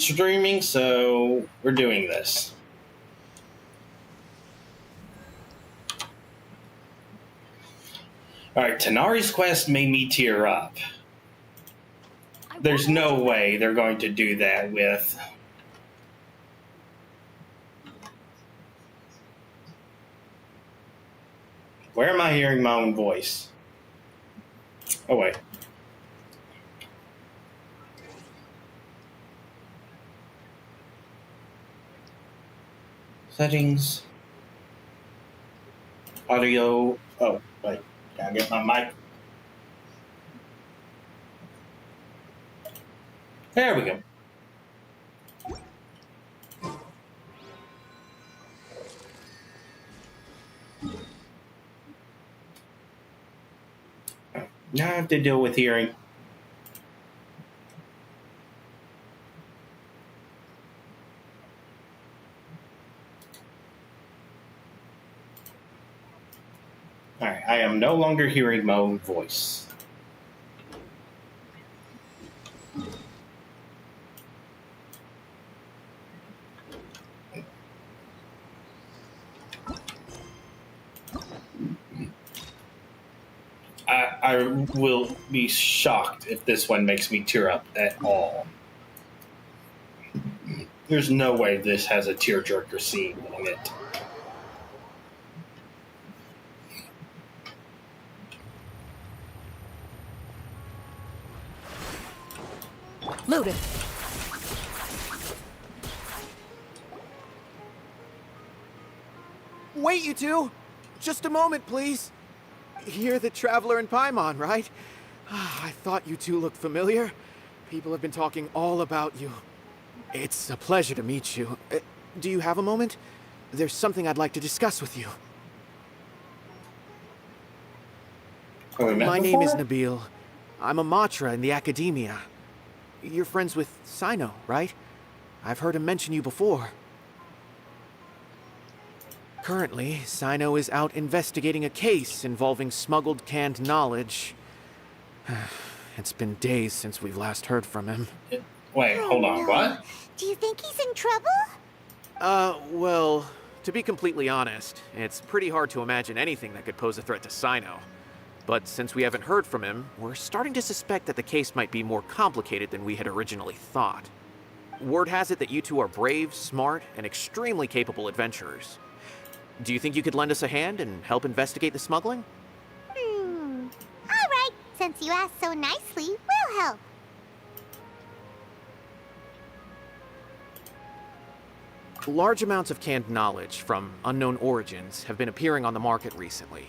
streaming, so we're doing this. Alright, Tanari's quest made me tear up. There's no way they're going to do that with... Where am I hearing my own voice? Oh, wait. Settings. Audio. Oh, wait. Gotta get my mic. There we go. Now I have to deal with hearing. Alright, I am no longer hearing my own voice. I will be shocked if this one makes me tear up at all. There's no way this has a tearjerker scene in it. Loaded. Wait, you two! Just a moment, please. You're the Traveler in Paimon, right? I thought you two looked familiar. People have been talking all about you. It's a pleasure to meet you. Do you have a moment? There's something I'd like to discuss with you. My name is Nabil. I'm a Matra in the Academia. You're friends with Cyno, right? I've heard him mention you before. Currently, Cyno is out investigating a case involving smuggled canned knowledge. It's been days since we've last heard from him. Wait, hold on, what? Do you think he's in trouble? Well, to be completely honest, it's pretty hard to imagine anything that could pose a threat to Cyno. But since we haven't heard from him, we're starting to suspect that the case might be more complicated than we had originally thought. Word has it that you two are brave, smart, and extremely capable adventurers. Do you think you could lend us a hand and help investigate the smuggling? All right. Since you asked so nicely, we'll help. Large amounts of canned knowledge from unknown origins have been appearing on the market recently.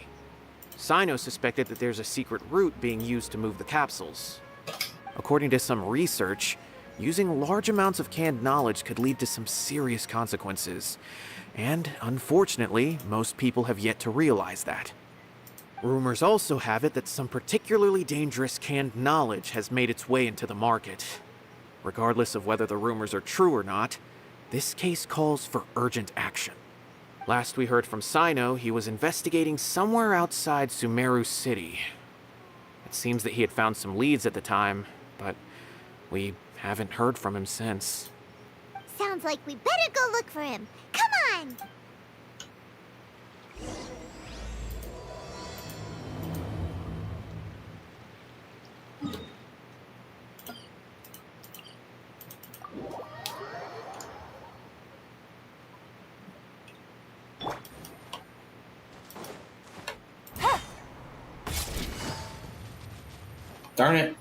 Cyno suspected that there's a secret route being used to move the capsules. According to some research, using large amounts of canned knowledge could lead to some serious consequences. And, unfortunately, most people have yet to realize that. Rumors also have it that some particularly dangerous canned knowledge has made its way into the market. Regardless of whether the rumors are true or not, this case calls for urgent action. Last we heard from Cyno, he was investigating somewhere outside Sumeru City. It seems that he had found some leads at the time, but we haven't heard from him since. Sounds like we better go look for him. Come on! Darn it.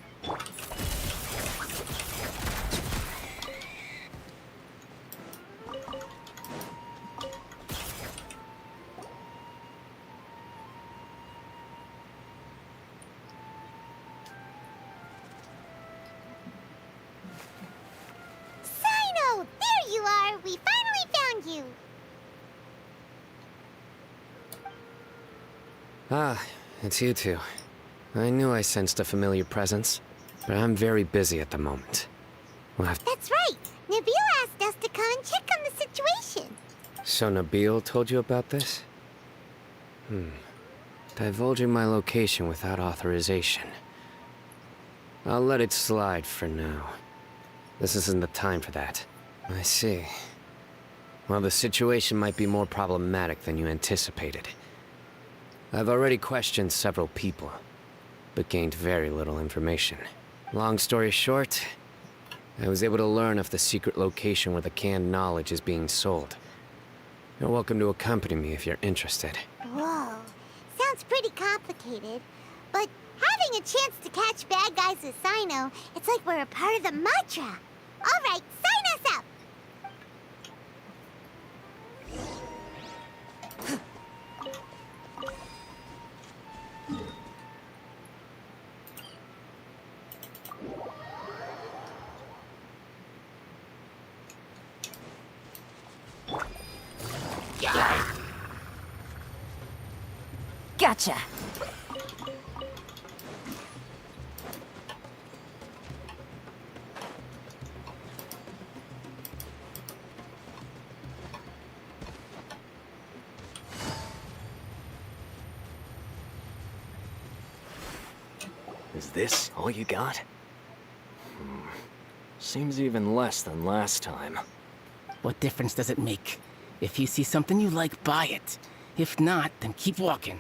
Cyno! There you are! We finally found you! Ah, it's you two. I knew I sensed a familiar presence, but I'm very busy at the moment. We'll have... That's right! Nabil asked us to come and check on the situation. So Nabil told you about this? Divulging my location without authorization. I'll let it slide for now. This isn't the time for that. I see. Well, the situation might be more problematic than you anticipated. I've already questioned several people, but gained very little information. Long story short, I was able to learn of the secret location where the canned knowledge is being sold. You're welcome to accompany me if you're interested. Whoa. Sounds pretty complicated. But having a chance to catch bad guys with Sino, it's like we're a part of the mantra. All right, sign us up! Gotcha. Is this all you got? Seems even less than last time. What difference does it make? If you see something you like, buy it. If not, then keep walking.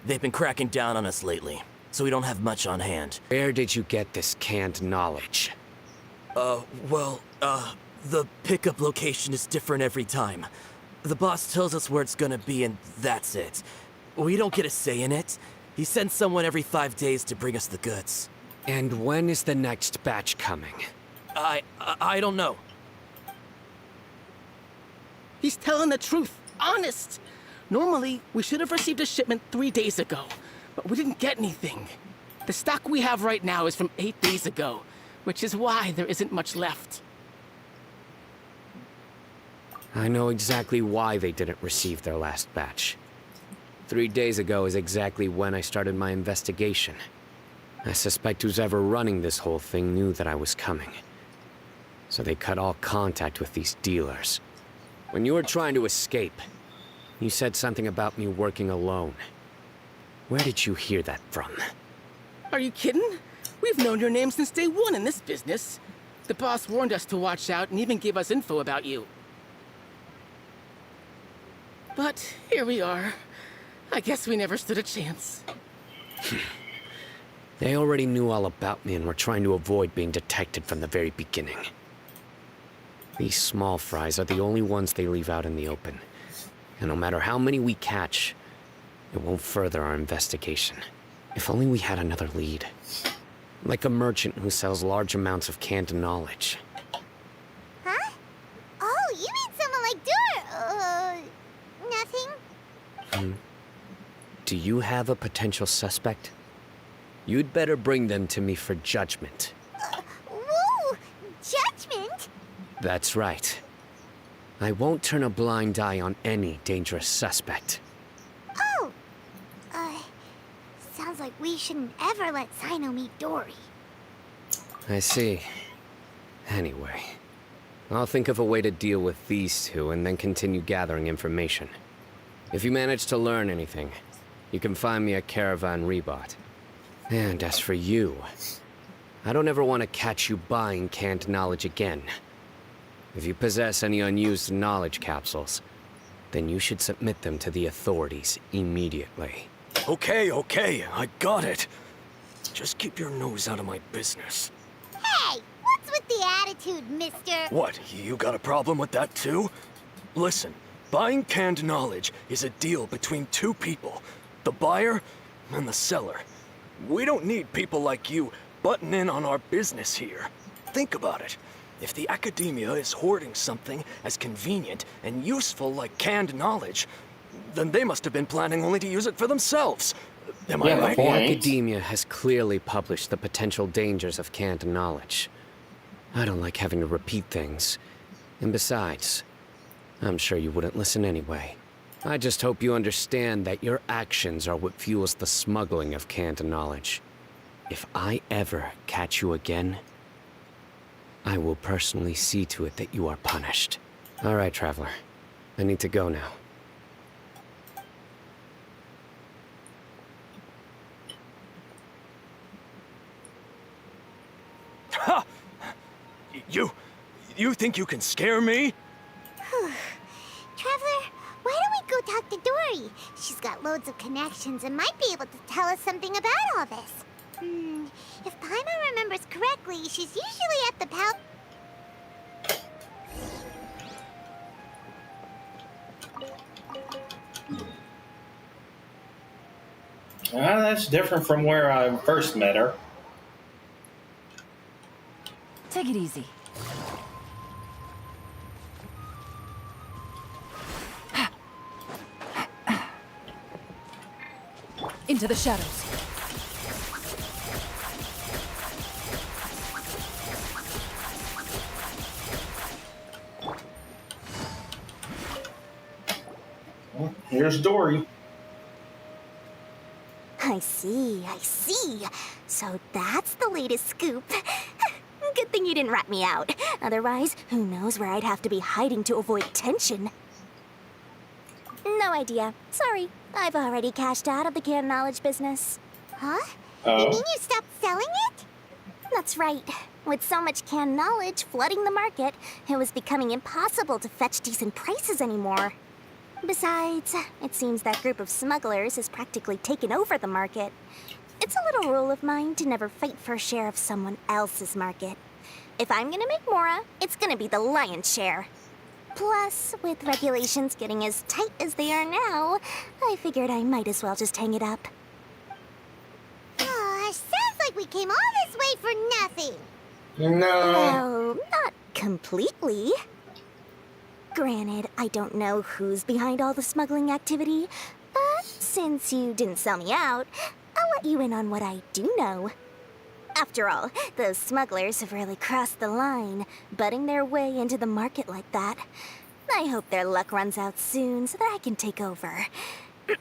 They've been cracking down on us lately, so we don't have much on hand. Where did you get this canned knowledge? The pickup location is different every time. The boss tells us where it's gonna be and that's it. We don't get a say in it. He sends someone every 5 days to bring us the goods. And when is the next batch coming? I don't know. He's telling the truth. Honest. Normally, we should have received a shipment 3 days ago, but we didn't get anything. The stock we have right now is from 8 days ago, which is why there isn't much left. I know exactly why they didn't receive their last batch. 3 days ago is exactly when I started my investigation. I suspect whoever running this whole thing knew that I was coming. So they cut all contact with these dealers. When you were trying to escape, you said something about me working alone. Where did you hear that from? Are you kidding? We've known your name since day one in this business. The boss warned us to watch out and even gave us info about you. But here we are. I guess we never stood a chance. They already knew all about me and were trying to avoid being detected from the very beginning. These small fries are the only ones they leave out in the open. And no matter how many we catch, it won't further our investigation. If only we had another lead. Like a merchant who sells large amounts of canned knowledge. Huh? Oh, you mean someone like nothing? Do you have a potential suspect? You'd better bring them to me for judgment. Whoa! Judgment? That's right. I won't turn a blind eye on any dangerous suspect. Oh! Sounds like we shouldn't ever let Sino meet Dory. I see. Anyway, I'll think of a way to deal with these two and then continue gathering information. If you manage to learn anything, you can find me at Caravan Rebot. And as for you, I don't ever want to catch you buying canned knowledge again. If you possess any unused knowledge capsules, then you should submit them to the authorities immediately. Okay, I got it. Just keep your nose out of my business. Hey! What's with the attitude, mister? What, you got a problem with that too? Listen, buying canned knowledge is a deal between two people. The buyer and the seller. We don't need people like you butting in on our business here. Think about it. If the academia is hoarding something as convenient and useful like canned knowledge, then they must have been planning only to use it for themselves. Am I Yeah, right? point. Academia has clearly published the potential dangers of canned knowledge. I don't like having to repeat things. And besides, I'm sure you wouldn't listen anyway. I just hope you understand that your actions are what fuels the smuggling of canned knowledge. If I ever catch you again, I will personally see to it that you are punished. All right, Traveler. I need to go now. Ha! You think you can scare me? Traveler, why don't we go talk to Dory? She's got loads of connections and might be able to tell us something about all this. If Paimon remembers correctly, she's usually at the That's different from where I first met her. Take it easy. Into the shadows. Well, here's Dory. I see. So that's the latest scoop. Good thing you didn't rat me out. Otherwise, who knows where I'd have to be hiding to avoid tension. No idea. Sorry. I've already cashed out of the canned knowledge business. Huh? You mean you stopped selling it? That's right. With so much canned knowledge flooding the market, it was becoming impossible to fetch decent prices anymore. Besides, it seems that group of smugglers has practically taken over the market. It's a little rule of mine to never fight for a share of someone else's market. If I'm gonna make Mora, it's gonna be the lion's share. Plus, with regulations getting as tight as they are now, I figured I might as well just hang it up. Sounds like we came all this way for nothing. No. Well, not completely. Granted, I don't know who's behind all the smuggling activity, but since you didn't sell me out, I'll let you in on what I do know. After all, those smugglers have really crossed the line, butting their way into the market like that. I hope their luck runs out soon so that I can take over.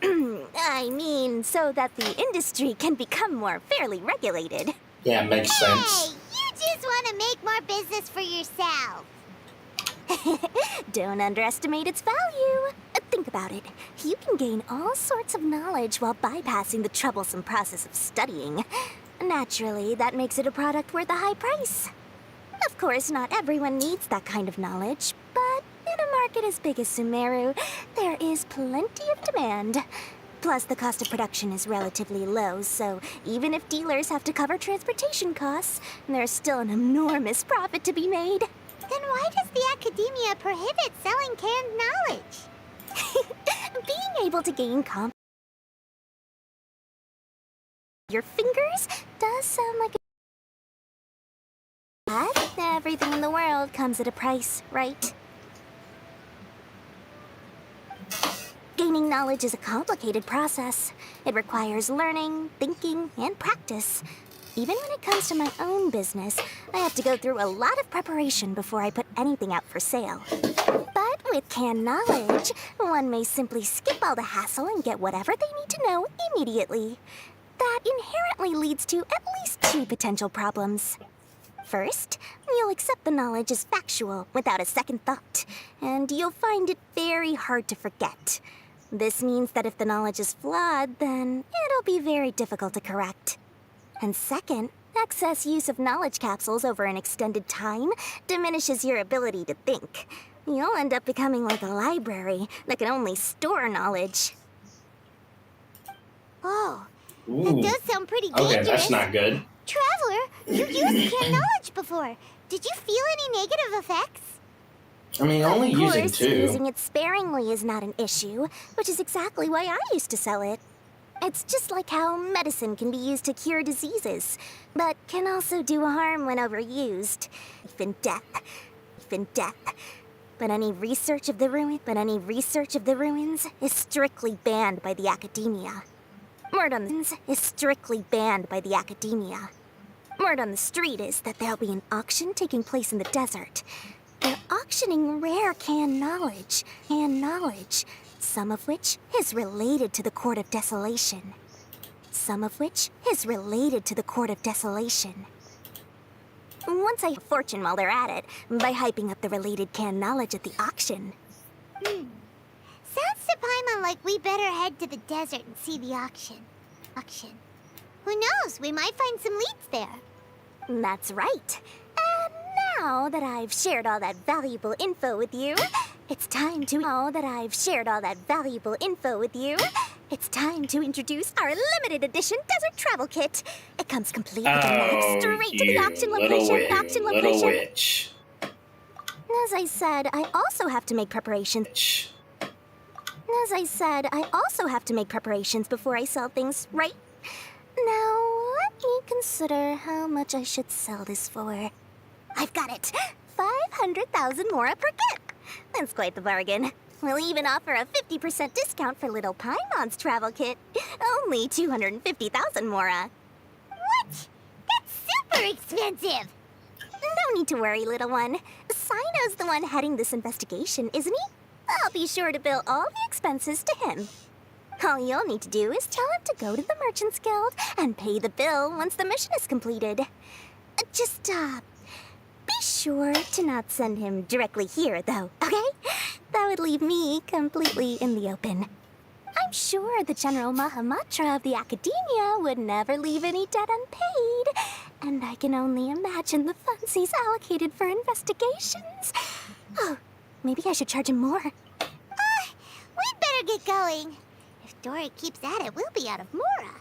I mean, so that the industry can become more fairly regulated. Yeah, makes sense. Hey, you just want to make more business for yourself. Don't underestimate its value. Think about it. You can gain all sorts of knowledge while bypassing the troublesome process of studying. Naturally, that makes it a product worth a high price. Of course, not everyone needs that kind of knowledge, but in a market as big as Sumeru, there is plenty of demand. Plus, the cost of production is relatively low, so even if dealers have to cover transportation costs, there's still an enormous profit to be made. Then why does the academia prohibit selling canned knowledge? Being able to gain your fingers does sound like but everything in the world comes at a price, right? Gaining knowledge is a complicated process. It requires learning, thinking, and practice. Even when it comes to my own business, I have to go through a lot of preparation before I put anything out for sale. But with canned knowledge, one may simply skip all the hassle and get whatever they need to know immediately. That inherently leads to at least two potential problems. First, you'll accept the knowledge as factual without a second thought, and you'll find it very hard to forget. This means that if the knowledge is flawed, then it'll be very difficult to correct. And second, excess use of knowledge capsules over an extended time diminishes your ability to think. You'll end up becoming like a library that can only store knowledge. Oh, Ooh. that does sound pretty dangerous. Okay, that's not good. Traveler, you've used canned knowledge before. Did you feel any negative effects? I mean, only Of using course, two. using it sparingly is not an issue, which is exactly why I used to sell it. It's just like how medicine can be used to cure diseases, but can also do harm when overused. Even death. But any research of the ruins is strictly banned by the academia. Word on the street is that there'll be an auction taking place in the desert. They're auctioning rare canned knowledge, some of which is related to the Court of Desolation. Once I fortune while they're at it, by hyping up the related canned knowledge at the auction. Sounds to Paimon like we better head to the desert and see the auction. Who knows, we might find some leads there. That's right. And Now that I've shared all that valuable info with you, it's time to introduce our limited edition desert travel kit. It comes complete with a map straight to the auction location. Little witch. As I said, I also have to make preparations. Before I sell things, right? Now, let me consider how much I should sell this for. I've got it! 500,000 mora per kit! That's quite the bargain. We'll even offer a 50% discount for Little Paimon's travel kit. Only 250,000 mora. What? That's super expensive! No need to worry, little one. Sino's the one heading this investigation, isn't he? I'll be sure to bill all the expenses to him. All you'll need to do is tell him to go to the Merchants Guild and pay the bill once the mission is completed. Just, be sure to not send him directly here, though, okay? That would leave me completely in the open. I'm sure the General Mahamatra of the Academia would never leave any debt unpaid, and I can only imagine the funds he's allocated for investigations. Oh, maybe I should charge him more. We'd better get going. If Dory keeps at it, we'll be out of mora.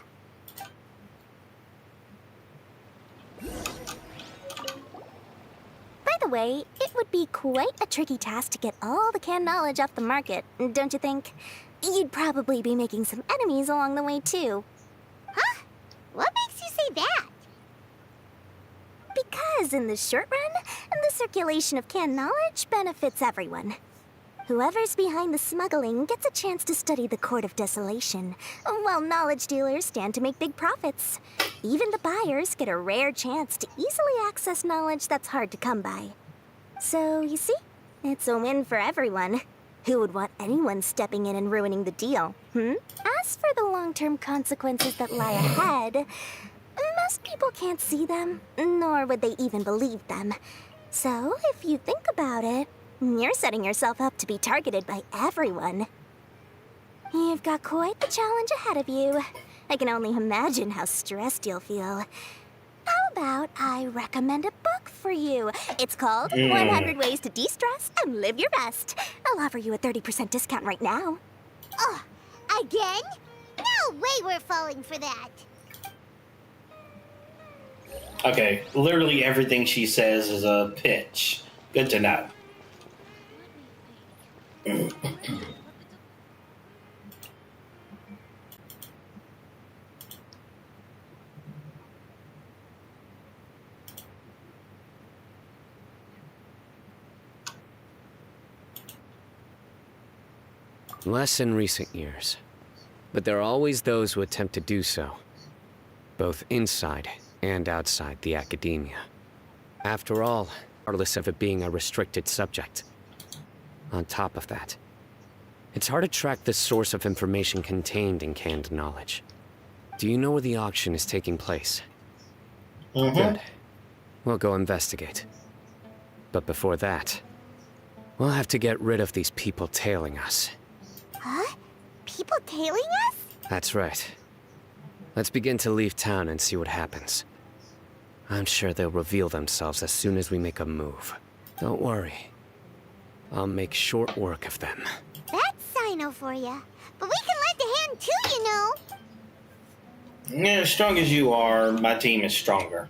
By the way, it would be quite a tricky task to get all the canned knowledge off the market, don't you think? You'd probably be making some enemies along the way, too. Huh? What makes you say that? Because in the short run, the circulation of canned knowledge benefits everyone. Whoever's behind the smuggling gets a chance to study the Court of Desolation, while knowledge dealers stand to make big profits. Even the buyers get a rare chance to easily access knowledge that's hard to come by. So, you see, it's a win for everyone. Who would want anyone stepping in and ruining the deal, As for the long-term consequences that lie ahead, most people can't see them, nor would they even believe them. So, if you think about it, you're setting yourself up to be targeted by everyone. You've got quite the challenge ahead of you. I can only imagine how stressed you'll feel. How about I recommend a book for you? It's called 100 Ways to De-Stress and Live Your Best. I'll offer you a 30% discount right now. Oh, again? No way we're falling for that. Okay, literally everything she says is a pitch. Good to know. Less in recent years. But there are always those who attempt to do so, both inside and outside the academia. After all, regardless of it being a restricted subject. On top of that, it's hard to track the source of information contained in canned knowledge. Do you know where the auction is taking place? Good. We'll go investigate. But before that, we'll have to get rid of these people tailing us. Huh? People tailing us? That's right. Let's begin to leave town and see what happens. I'm sure they'll reveal themselves as soon as we make a move. Don't worry. I'll make short work of them. That's Sino for ya. But we can lend a hand too, you know. Yeah, as strong as you are, my team is stronger.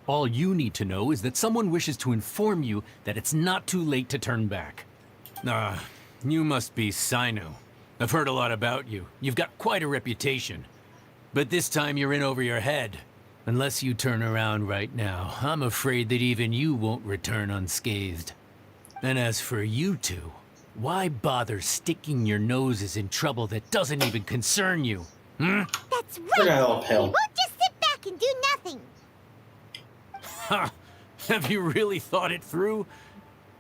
All you need to know is that someone wishes to inform you that it's not too late to turn back. You must be Sino. I've heard a lot about you. You've got quite a reputation. But this time you're in over your head. Unless you turn around right now, I'm afraid that even you won't return unscathed. And as for you two, why bother sticking your noses in trouble that doesn't even concern you? That's We're right. gonna help We him. won't just sit back and do nothing. Ha! Have you really thought it through?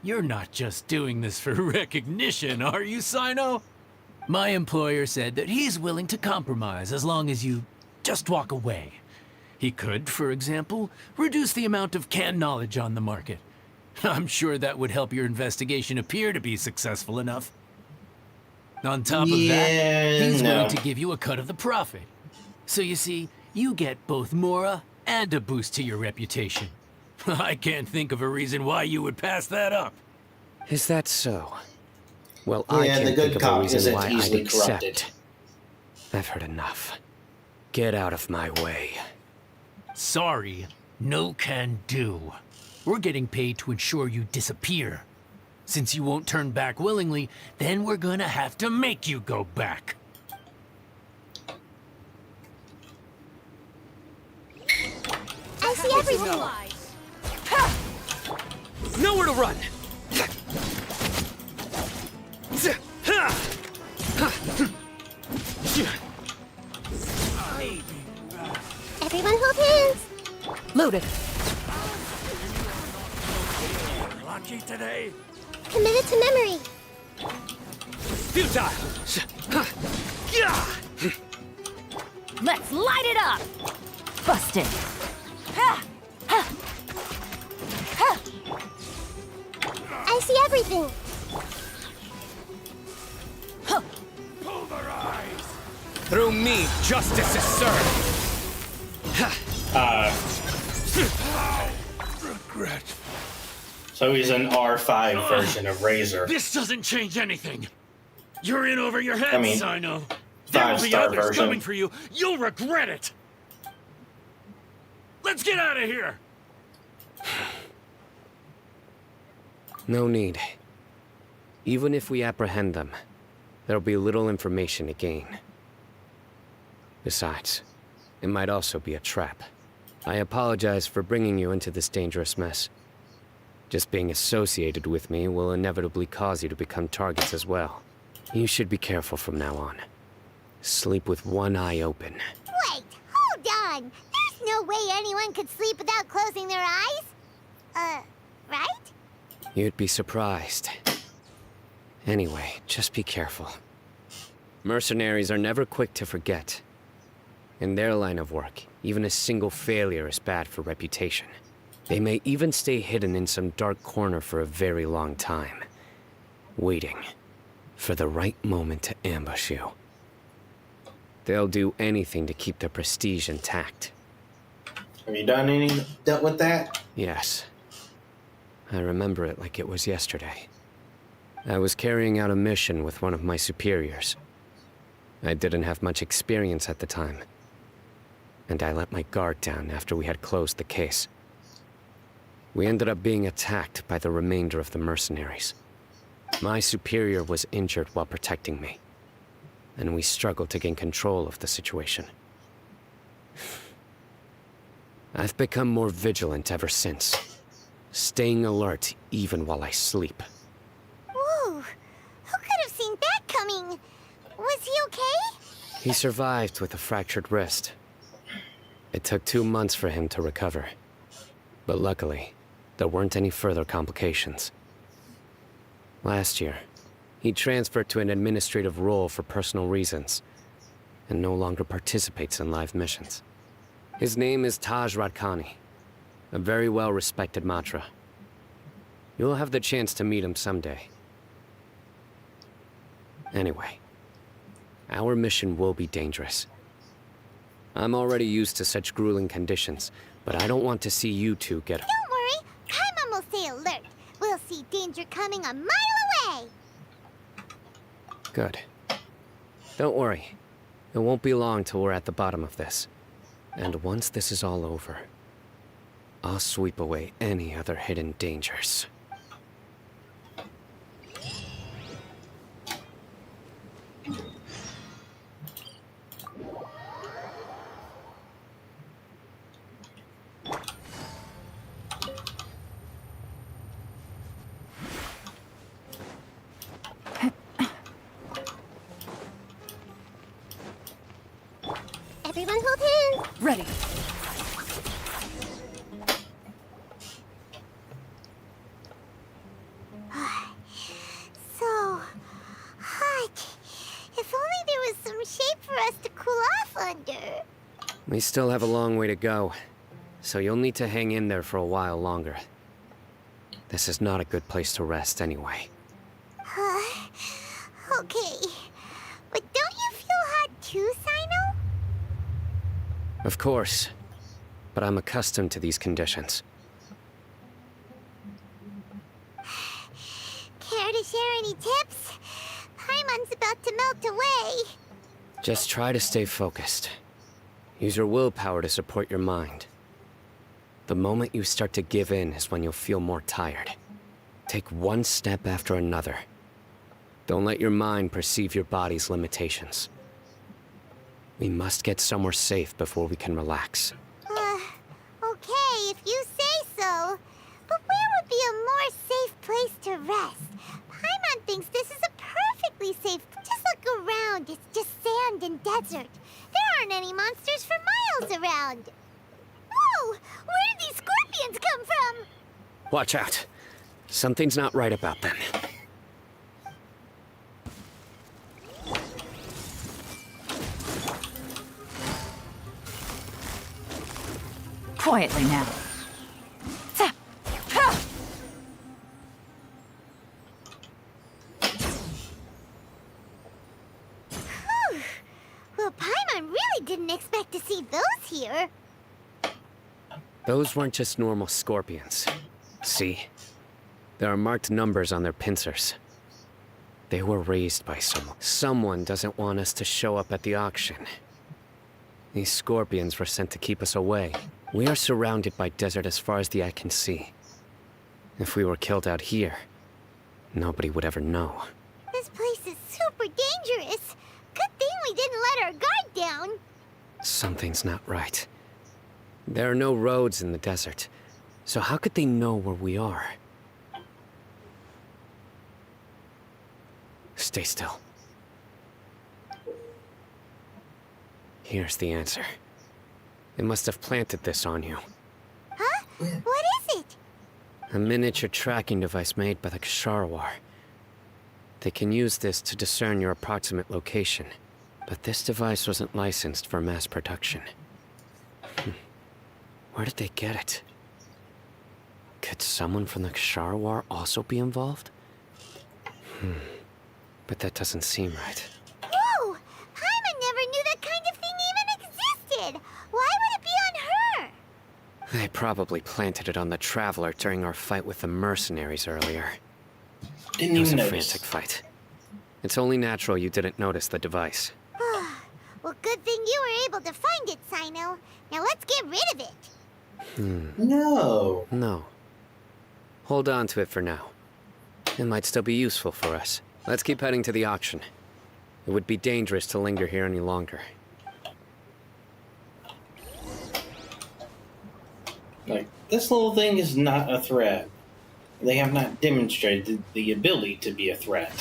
You're not just doing this for recognition, are you, Sino? My employer said that he's willing to compromise as long as you just walk away. He could, for example, reduce the amount of canned knowledge on the market. I'm sure that would help your investigation appear to be successful enough. On top of that, he's willing to give you a cut of the profit. So you see, you get both Mora and a boost to your reputation. I can't think of a reason why you would pass that up. Is that so? Well, I Yeah, the can't good think of a cop reason isn't why I'd easily accept. corrupted. I've heard enough. Get out of my way. Sorry, no can do. We're getting paid to ensure you disappear. Since you won't turn back willingly, then we're gonna have to make you go back. I see everything. Nowhere to run! Everyone hold hands. Loaded. Lucky today. Committed to memory. Futile! Let's light it up. Busted. I see everything. Through me, justice is served! So he's an R5 version of Razor. This doesn't change anything. You're in over your head, I mean, Sino. There'll be five-star others version. coming for you. You'll regret it. Let's get out of here. No need. Even if we apprehend them, there'll be little information to gain. Besides, it might also be a trap. I apologize for bringing you into this dangerous mess. Just being associated with me will inevitably cause you to become targets as well. You should be careful from now on. Sleep with one eye open. Wait, hold on. There's no way anyone could sleep without closing their eyes. Right? You'd be surprised. Anyway, just be careful. Mercenaries are never quick to forget. In their line of work, even a single failure is bad for reputation. They may even stay hidden in some dark corner for a very long time, waiting for the right moment to ambush you. They'll do anything to keep their prestige intact. Have you dealt with that? Yes. I remember it like it was yesterday. I was carrying out a mission with one of my superiors. I didn't have much experience at the time, and I let my guard down after we had closed the case. We ended up being attacked by the remainder of the mercenaries. My superior was injured while protecting me, and we struggled to gain control of the situation. I've become more vigilant ever since, staying alert even while I sleep. Whoa, who could have seen that coming? Was he okay? He survived with a fractured wrist. It took 2 months for him to recover, but luckily, there weren't any further complications. Last year, he transferred to an administrative role for personal reasons, and no longer participates in live missions. His name is Taj Radkani, a very well-respected Matra. You'll have the chance to meet him someday. Anyway, our mission will be dangerous. I'm already used to such grueling conditions, but I don't want to see you two get... Don't worry, Paimon will stay alert. We'll see danger coming a mile away. Good. Don't worry. It won't be long till we're at the bottom of this. And once this is all over, I'll sweep away any other hidden dangers. Everyone hold hands. Ready. So hot. If only there was some shade for us to cool off under. We still have a long way to go, so you'll need to hang in there for a while longer. This is not a good place to rest anyway. Okay. But don't you feel hot too, Sino? Of course. But I'm accustomed to these conditions. Care to share any tips? Paimon's about to melt away. Just try to stay focused. Use your willpower to support your mind. The moment you start to give in is when you'll feel more tired. Take one step after another. Don't let your mind perceive your body's limitations. We must get somewhere safe before we can relax. Okay, if you say so. But where would be a more safe place to rest? Paimon thinks this is a perfectly safe. Just look around. It's just sand and desert. There aren't any monsters for miles around. Whoa! Where did these scorpions come from? Watch out. Something's not right about them. Quietly now. Zap. Ha! Whew. Well, Paimon really didn't expect to see those here. Those weren't just normal scorpions. See? There are marked numbers on their pincers. They were raised by someone. Someone doesn't want us to show up at the auction. These scorpions were sent to keep us away. We are surrounded by desert as far as the eye can see. If we were killed out here, nobody would ever know. This place is super dangerous. Good thing we didn't let our guard down. Something's not right. There are no roads in the desert, so how could they know where we are? Stay still. Here's the answer. They must have planted this on you. Huh? What is it? A miniature tracking device made by the Ksharawar. They can use this to discern your approximate location. But this device wasn't licensed for mass production. Where did they get it? Could someone from the Ksharawar also be involved? But that doesn't seem right. Whoa! Paimon never knew that kind of thing even existed! Why would it be on her? They probably planted it on the Traveler during our fight with the mercenaries earlier. Didn't It was even a notice. frantic fight. It's only natural you didn't notice the device. Well, good thing you were able to find it, Sino. Now let's get rid of it. No. No. Hold on to it for now. It might still be useful for us. Let's keep heading to the auction. It would be dangerous to linger here any longer. Like, this little thing is not a threat. They have not demonstrated the ability to be a threat.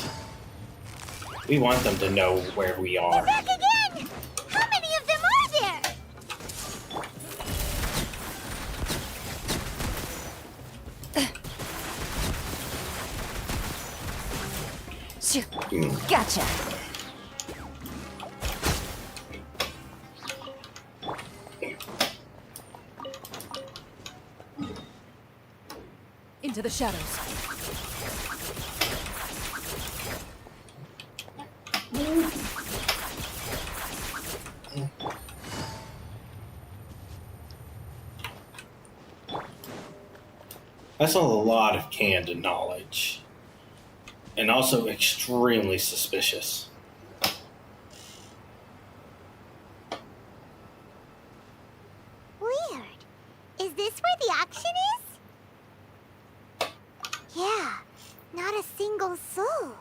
We want them to know where we are. Back again! How many of them are there? Gotcha. Into the shadows. That's a lot of canned knowledge. And also extremely suspicious. Weird. Is this where the auction is? Yeah, not a single soul.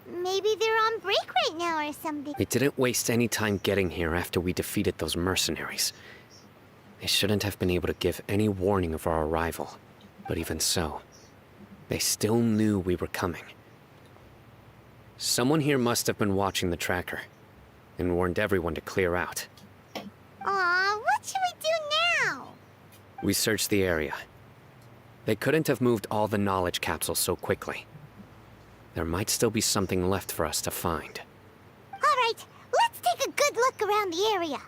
Maybe they're on break right now or something. They didn't waste any time getting here after we defeated those mercenaries. They shouldn't have been able to give any warning of our arrival. But even so, they still knew we were coming. Someone here must have been watching the tracker and warned everyone to clear out. Aw, what should we do now? We searched the area. They couldn't have moved all the knowledge capsules so quickly. There might still be something left for us to find. All right, let's take a good look around the area.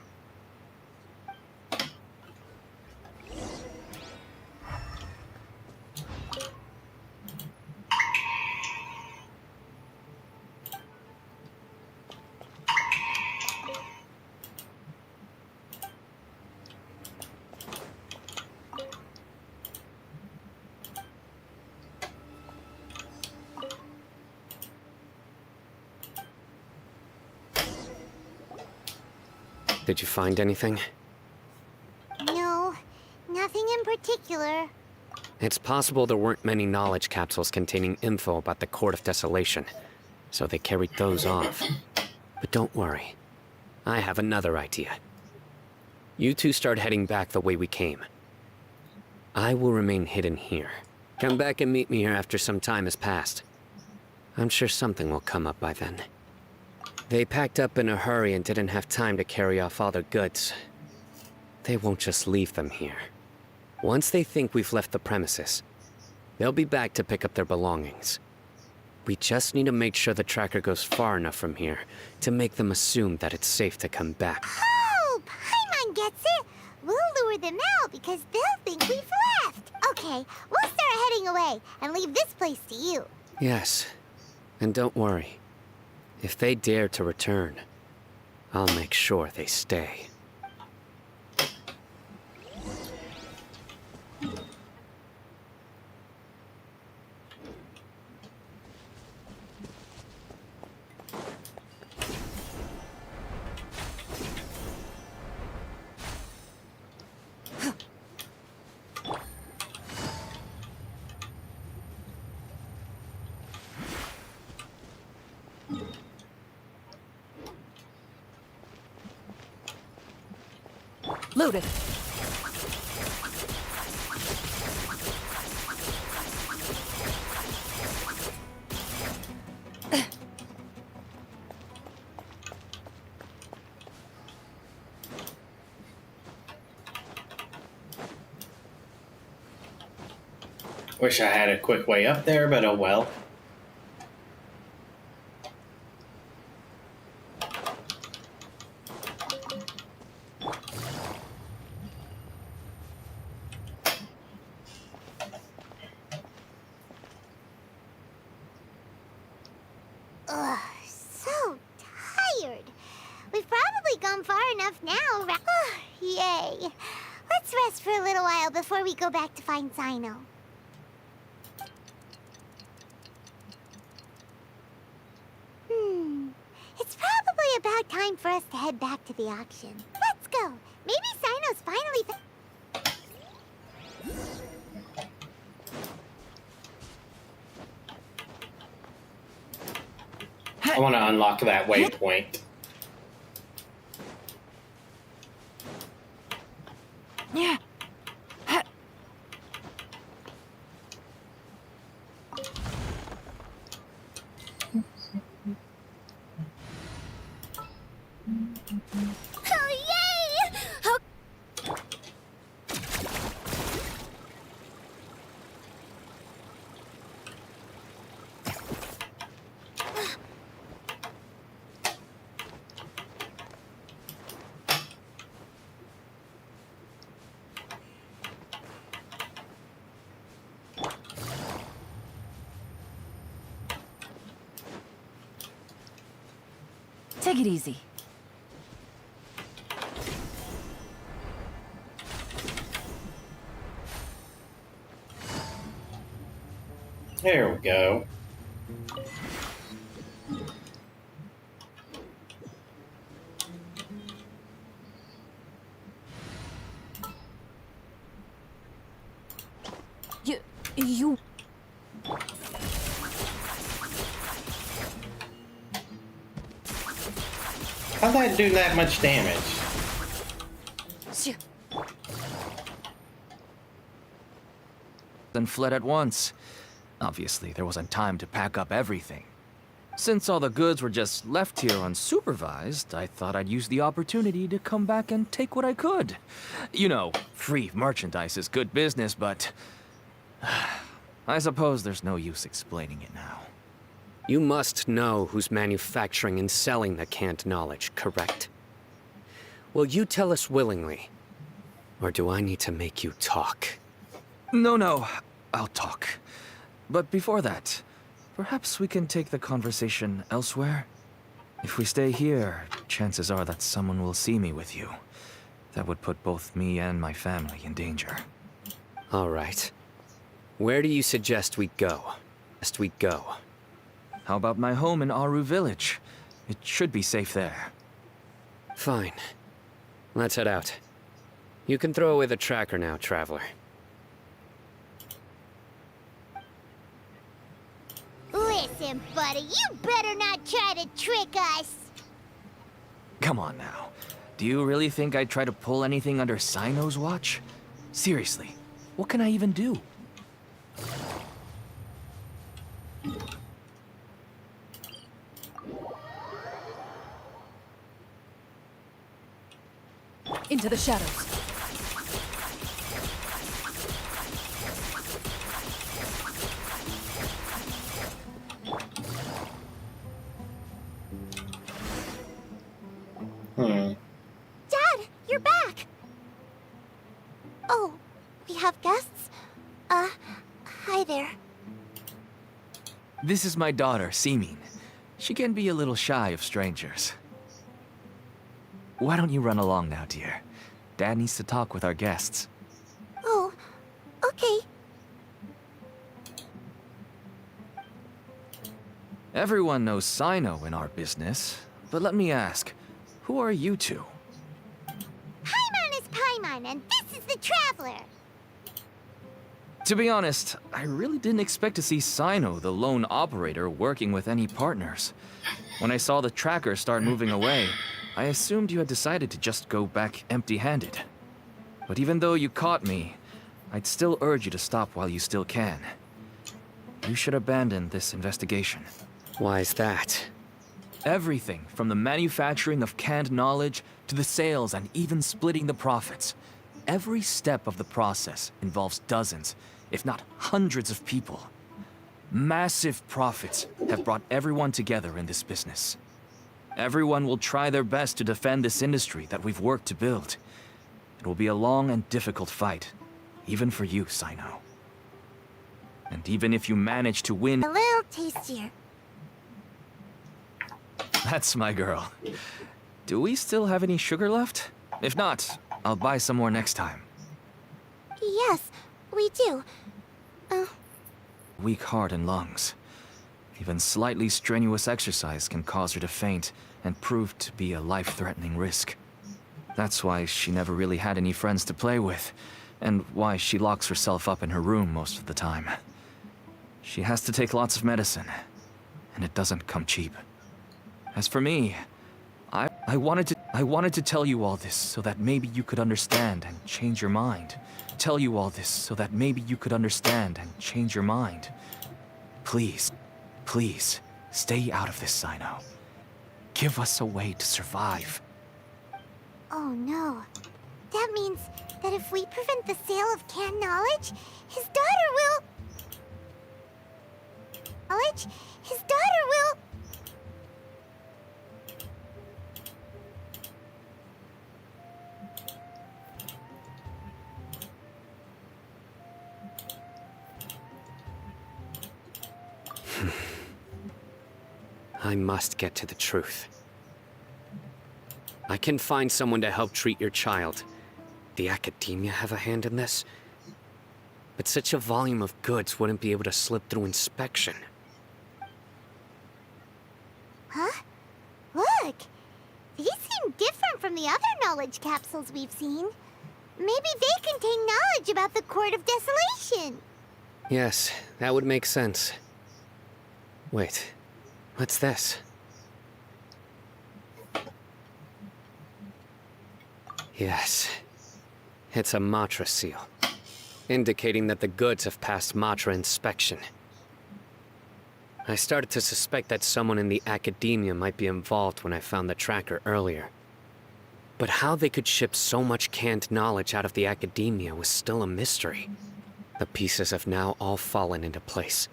Did you find anything? No, nothing in particular. It's possible there weren't many knowledge capsules containing info about the Court of Desolation, so they carried those off. But don't worry. I have another idea. You two start heading back the way we came. I will remain hidden here. Come back and meet me here after some time has passed. I'm sure something will come up by then. They packed up in a hurry and didn't have time to carry off all their goods. They won't just leave them here. Once they think we've left the premises, they'll be back to pick up their belongings. We just need to make sure the tracker goes far enough from here to make them assume that it's safe to come back. Oh, Paimon gets it. We'll lure them out because they'll think we've left. Okay, we'll start heading away and leave this place to you. Yes, and don't worry. If they dare to return, I'll make sure they stay. Loaded. Wish I had a quick way up there, but oh well. Ugh, so tired. We've probably gone far enough now, right? Yay. Let's rest for a little while before we go back to find Sino. It's probably about time for us to head back to the auction. Let's go. Maybe Sino's finally... I want to unlock that waypoint. Yeah. Oh, yay! Oh. Take it easy. There we go. You... How'd that do that much damage? Then fled at once. Obviously, there wasn't time to pack up everything. Since all the goods were just left here unsupervised, I thought I'd use the opportunity to come back and take what I could. You know, free merchandise is good business, but... I suppose there's no use explaining it now. You must know who's manufacturing and selling the canned knowledge, correct? Will you tell us willingly? Or do I need to make you talk? No, I'll talk. But before that, perhaps we can take the conversation elsewhere? If we stay here, chances are that someone will see me with you. That would put both me and my family in danger. All right. Where do you suggest we go? How about my home in Aru Village? It should be safe there. Fine. Let's head out. You can throw away the tracker now, Traveler. Listen, buddy, you better not try to trick us. Come on now. Do you really think I'd try to pull anything under Sino's watch? Seriously, what can I even do? Into the shadows. Dad, you're back. Oh, we have guests? Hi there. This is my daughter, Seeming. She can be a little shy of strangers. Why don't you run along now, dear? Dad needs to talk with our guests. Oh, okay. Everyone knows Sino in our business, but let me ask, who are you two? Paimon is Paimon, and this is the Traveler. To be honest, I really didn't expect to see Sino, the lone operator, working with any partners. When I saw the tracker start moving away, I assumed you had decided to just go back empty-handed. But even though you caught me, I'd still urge you to stop while you still can. You should abandon this investigation. Why is that? Everything from the manufacturing of canned knowledge to the sales and even splitting the profits. Every step of the process involves dozens, if not hundreds of people. Massive profits have brought everyone together in this business. Everyone will try their best to defend this industry that we've worked to build. It will be a long and difficult fight, even for you, Sino. And even if you manage to win... A little tastier. That's my girl. Do we still have any sugar left? If not, I'll buy some more next time. Yes, we do. Weak heart and lungs. Even slightly strenuous exercise can cause her to faint and prove to be a life-threatening risk. That's why she never really had any friends to play with, and why she locks herself up in her room most of the time. She has to take lots of medicine, and it doesn't come cheap. As for me, I wanted to tell you all this so that maybe you could understand and change your mind. Tell you all this so that maybe you could understand and change your mind. Please, please, stay out of this, Sino. Give us a way to survive. Oh no. That means that if we prevent the sale of canned knowledge, his daughter will... His daughter will... I must get to the truth. I can find someone to help treat your child. The Academia have a hand in this? But such a volume of goods wouldn't be able to slip through inspection. Huh? Look! These seem different from the other knowledge capsules we've seen. Maybe they contain knowledge about the Court of Desolation. Yes, that would make sense. Wait, what's this? Yes, it's a Matra seal, indicating that the goods have passed Matra inspection. I started to suspect that someone in the Academia might be involved when I found the tracker earlier. But how they could ship so much canned knowledge out of the Academia was still a mystery. The pieces have now all fallen into place.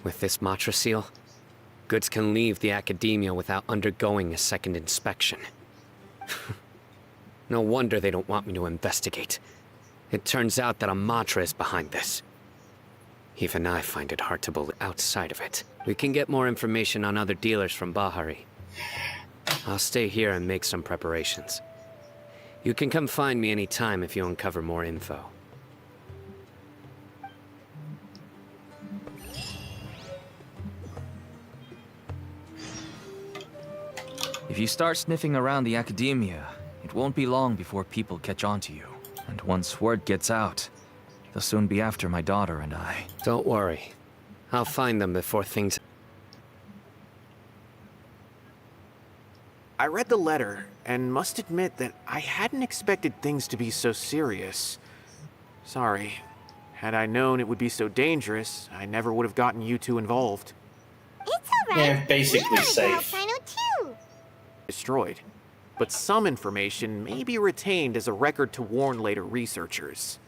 With this Matra seal, goods can leave the Academia without undergoing a second inspection. No wonder they don't want me to investigate. It turns out that a Matra is behind this. Even I find it hard to believe outside of it. We can get more information on other dealers from Bahari. I'll stay here and make some preparations. You can come find me anytime if you uncover more info. If you start sniffing around the Academia, it It won't be long before people catch on to you. And once word gets out, they'll soon be after my daughter and I. Don't worry. I'll find them before things... I read the letter, and must admit that I hadn't expected things to be so serious. Sorry. Had I known it would be so dangerous, I never would have gotten you two involved. It's alright. Yeah, basically we learned about safe. Sino too. Destroyed. But some information may be retained as a record to warn later researchers.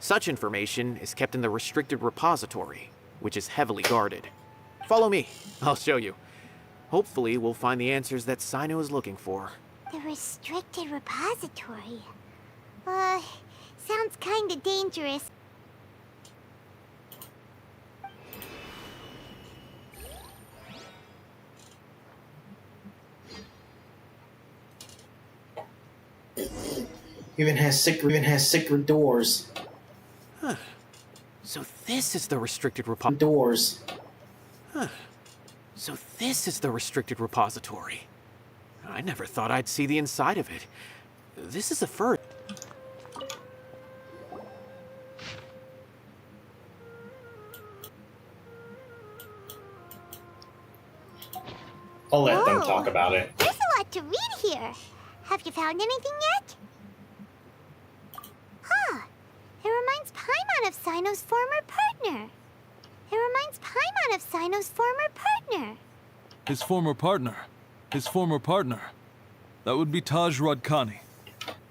Such information is kept in the restricted repository, which is heavily guarded. Follow me. I'll show you. Hopefully, we'll find the answers that Sino is looking for. The restricted repository. Sounds kinda dangerous. Even has secret doors. So this is the restricted repository. Doors. So this is the restricted repository. I never thought I'd see the inside of it. This is a first. I'll let them Whoa. talk about it. There's a lot to read here. Have you found anything yet? Huh. It reminds Paimon of Sino's former partner. His former partner. His former partner. That would be Taj Rodkani.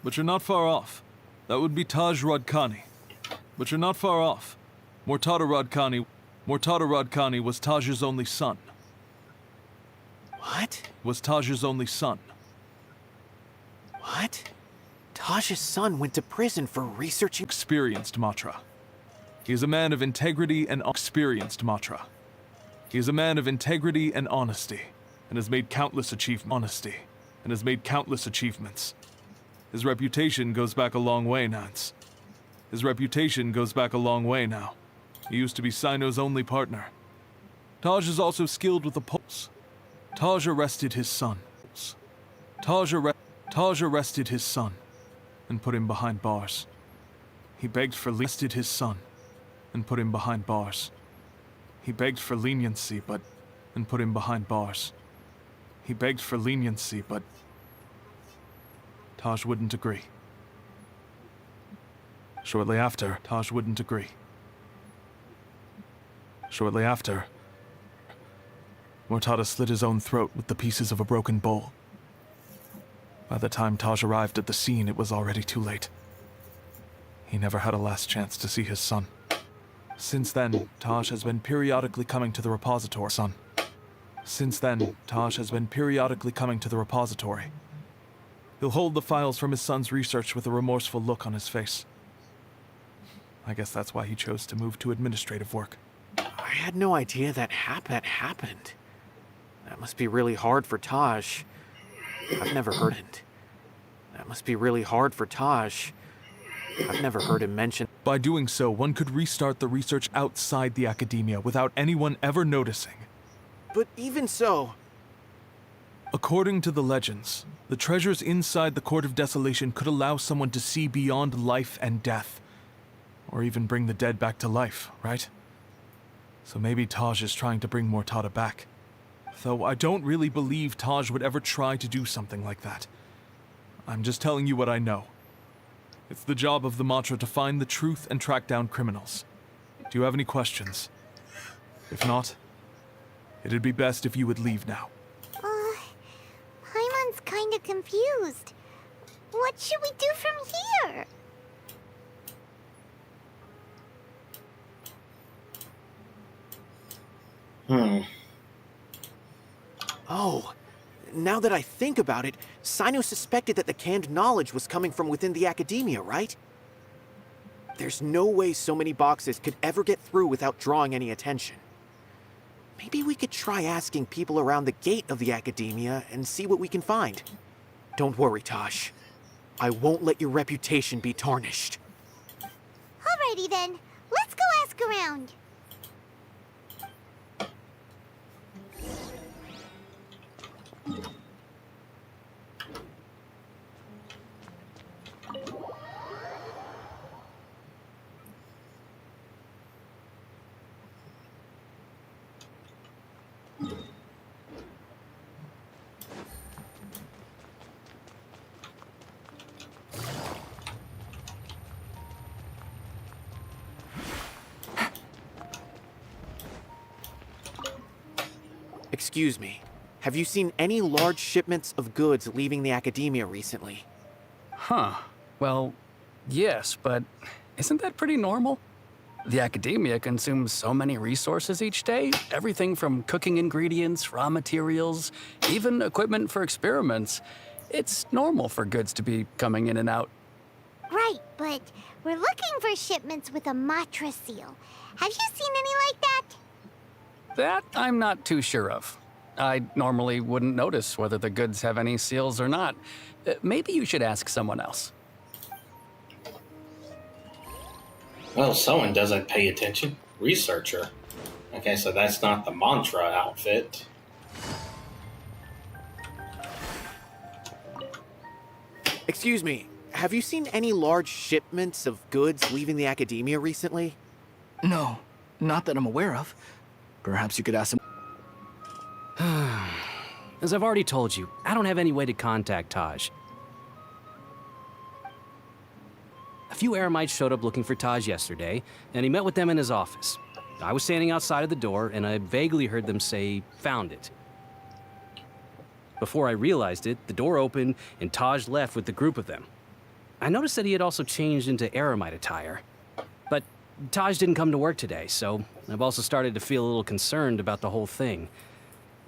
But you're not far off. That would be Taj Rodkani. But you're not far off. Mortada Rodkani was Taj's only son. What? Was Taj's only son. What? Taj's son went to prison for researching. Experienced Matra. He is a man of integrity and experienced Matra. He is a man of integrity and honesty, and has made countless achievements. His reputation goes back a long way, Nance. His reputation goes back a long way now. He used to be Sino's only partner. Taj is also skilled with the pulse. Taj arrested his son. Taj arrested his son and put him behind bars. He begged for arrested his son and put him behind bars. He begged for leniency, and put him behind bars. He begged for leniency, but Taj wouldn't agree. Shortly after, Taj wouldn't agree. Shortly after, Mortada slit his own throat with the pieces of a broken bowl. By the time Taj arrived at the scene, it was already too late. He never had a last chance to see his son. Since then, Taj has been periodically coming to the repository. He'll hold the files from his son's research with a remorseful look on his face. I guess that's why he chose to move to administrative work. I had no idea that happened. That must be really hard for Taj. I've never heard it. That must be really hard for Taj. I've never heard him mention. By doing so, one could restart the research outside the academia without anyone ever noticing. But even so... According to the legends, the treasures inside the Court of Desolation could allow someone to see beyond life and death. Or even bring the dead back to life, right? So maybe Taj is trying to bring Mortada back. Though I don't really believe Taj would ever try to do something like that. I'm just telling you what I know. It's the job of the Matra to find the truth and track down criminals. Do you have any questions? If not, it'd be best if you would leave now. Paimon's kinda confused. What should we do from here? Oh, now that I think about it, Sino suspected that the canned knowledge was coming from within the academia, right? There's no way so many boxes could ever get through without drawing any attention. Maybe we could try asking people around the gate of the academia and see what we can find. Don't worry, Taj. I won't let your reputation be tarnished. Alrighty then, let's go ask around. Excuse me. Have you seen any large shipments of goods leaving the academia recently? Huh. Well, yes, but isn't that pretty normal? The academia consumes so many resources each day. Everything from cooking ingredients, raw materials, even equipment for experiments. It's normal for goods to be coming in and out. Right, but we're looking for shipments with a Matra seal. Have you seen any like that? That I'm not too sure of. I normally wouldn't notice whether the goods have any seals or not. Maybe you should ask someone else. Well, someone doesn't pay attention. Researcher. Okay, so that's not the mantra outfit. Excuse me. Have you seen any large shipments of goods leaving the academia recently? No, not that I'm aware of. Perhaps you could ask some. As I've already told you, I don't have any way to contact Taj. A few Eremites showed up looking for Taj yesterday, and he met with them in his office. I was standing outside of the door, and I vaguely heard them say, "Found it." Before I realized it, the door opened, and Taj left with the group of them. I noticed that he had also changed into Eremite attire. But Taj didn't come to work today, so I've also started to feel a little concerned about the whole thing.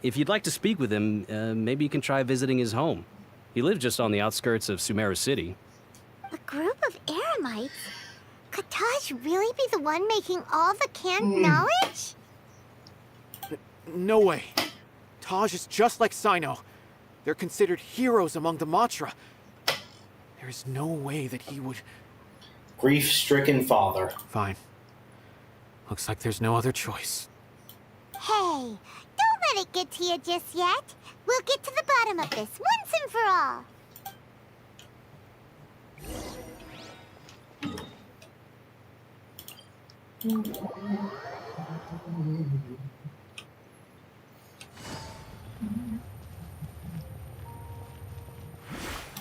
If you'd like to speak with him, maybe you can try visiting his home. He lives just on the outskirts of Sumeru City. A group of Eremites? Could Taj really be the one making all the canned knowledge? No way. Taj is just like Sino. They're considered heroes among the Matra. There is no way that he would... Grief-stricken father. Fine. Looks like there's no other choice. Hey, don't let it get to you just yet. We'll get to the bottom of this once and for all.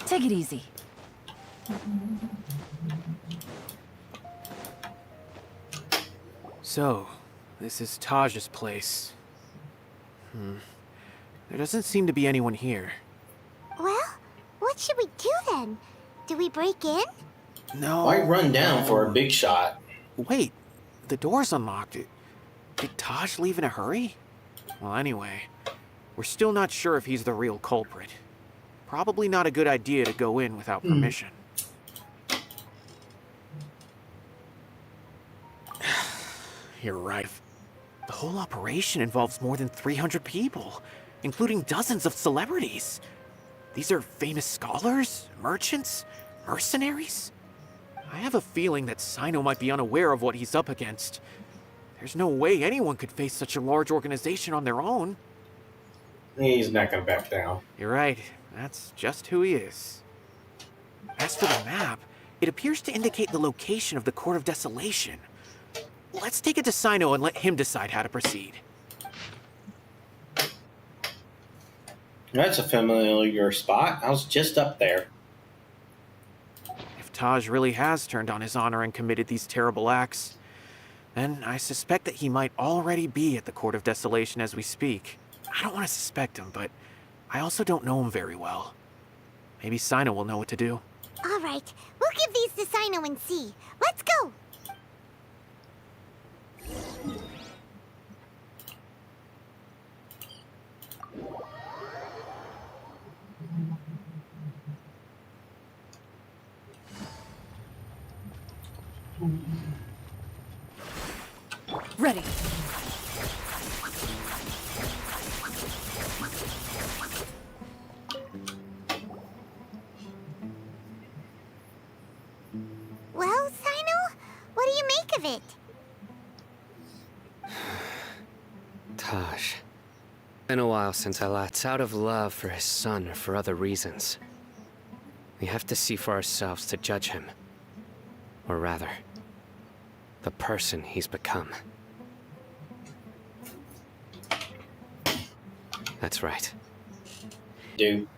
Take it easy. So, this is Taj's place. There doesn't seem to be anyone here. Well, what should we do then? Do we break in? No. Why run down for a big shot? Wait, the door's unlocked. Did Taj leave in a hurry? Well, anyway, we're still not sure if he's the real culprit. Probably not a good idea to go in without permission. You're right. The whole operation involves more than 300 people, including dozens of celebrities. These are famous scholars, merchants, mercenaries. I have a feeling that Sino might be unaware of what he's up against. There's no way anyone could face such a large organization on their own. He's not gonna back down. You're right. That's just who he is. As for the map, it appears to indicate the location of the Court of Desolation. Let's take it to Sino and let him decide how to proceed. That's a familiar spot. I was just up there. If Taj really has turned on his honor and committed these terrible acts, then I suspect that he might already be at the Court of Desolation as we speak. I don't want to suspect him, but I also don't know him very well. Maybe Sino will know what to do. All right, we'll give these to Sino and see. Let's go! Ready. Well, Sino, what do you make of it? Taj. Been a while since I last out of love for his son or for other reasons. We have to see for ourselves to judge him. Or rather, the person he's become. That's right. Do.